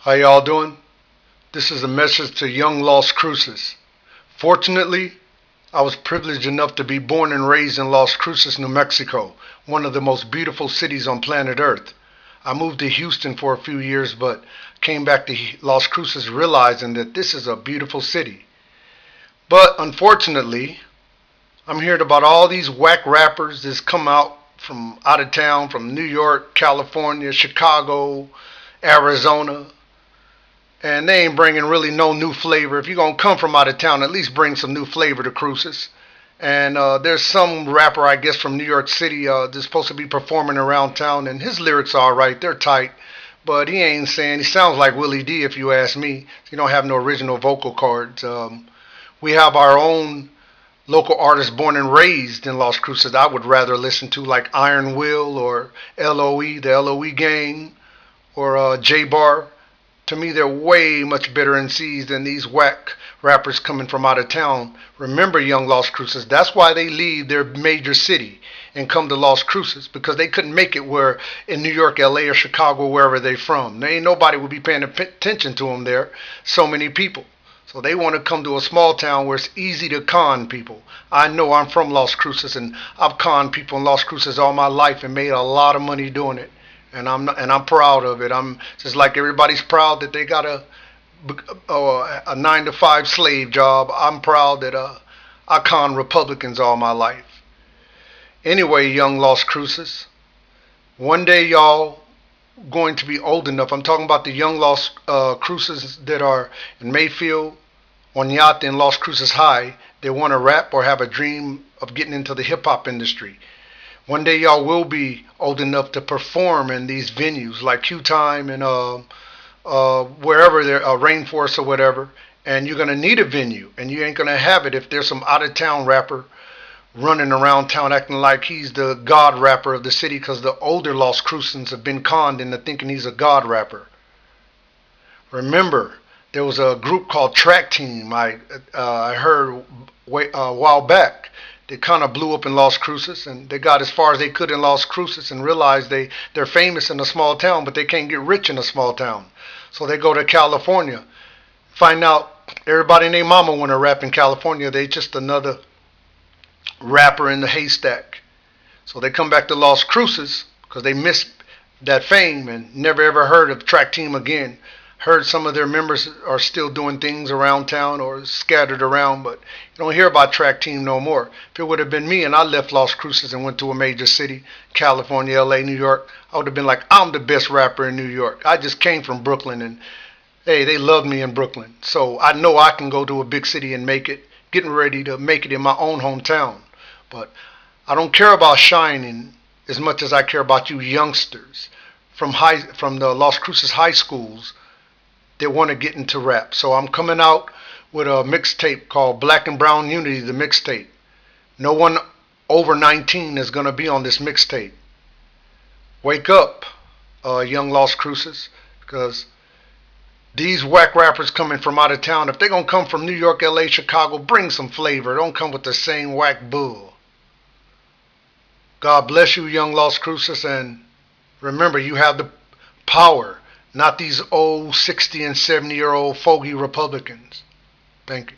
How y'all doing? This is a message to young Las Cruces. Fortunately, I was privileged enough to be born and raised in Las Cruces, New Mexico, one of the most beautiful cities on planet Earth. I moved to Houston for a few years, but came back to Las Cruces realizing that this is a beautiful city. But unfortunately, I'm hearing about all these whack rappers that's come out of town, from New York, California, Chicago, Arizona, and they ain't bringing really no new flavor. If you're going to come from out of town, at least bring some new flavor to Cruces. And there's some rapper, I guess, from New York City that's supposed to be performing around town, and his lyrics are alright, they're tight. But he sounds like Willie D if you ask me. He don't have no original vocal cords. We have our own local artists born and raised in Las Cruces I would rather listen to, like Iron Will or LOE, the LOE Gang, or J Bar. To me, they're way much better MCs than these whack rappers coming from out of town. Remember, young Las Cruces, that's why they leave their major city and come to Las Cruces, because they couldn't make it where in New York, LA, or Chicago, wherever they from. There ain't nobody would be paying attention to them there. So many people. So they want to come to a small town where it's easy to con people. I know, I'm from Las Cruces, and I've conned people in Las Cruces all my life and made a lot of money doing it. And I'm proud of it. I'm just like everybody's proud that they got a 9-to-5 slave job. I'm proud that I con Republicans all my life. Anyway, young Las Cruces, one day y'all going to be old enough. I'm talking about the young Las Cruces that are in Mayfield, Oñate, and Las Cruces High. They want to rap or have a dream of getting into the hip hop industry. One day y'all will be old enough to perform in these venues like Q Time and wherever there, Rainforest or whatever, and you're gonna need a venue, and you ain't gonna have it if there's some out of town rapper running around town acting like he's the god rapper of the city, because the older Las Crucens have been conned into thinking he's a god rapper. Remember, there was a group called Track Team. I heard a while back. They kind of blew up in Las Cruces, and they got as far as they could in Las Cruces and realized they're famous in a small town, but they can't get rich in a small town. So they go to California, find out everybody and their mama want to rap in California. They just another rapper in the haystack. So they come back to Las Cruces because they missed that fame and never ever heard of Track Team again. Heard some of their members are still doing things around town or scattered around, but you don't hear about Track Team no more. If it would have been me and I left Las Cruces and went to a major city, California, LA, New York, I would have been like, I'm the best rapper in New York. I just came from Brooklyn, and hey, they loved me in Brooklyn. So I know I can go to a big city and make it, getting ready to make it in my own hometown. But I don't care about shining as much as I care about you youngsters from the Las Cruces high schools that want to get into rap. So I'm coming out with a mixtape called Black and Brown Unity, the mixtape. No one over 19 is going to be on this mixtape. Wake up, young Las Cruces, because these whack rappers coming from out of town, if they're going to come from New York, LA, Chicago, bring some flavor. Don't come with the same whack bull. God bless you, young Las Cruces, and remember, you have the power, not these old 60 and 70-year-old fogey Republicans. Thank you.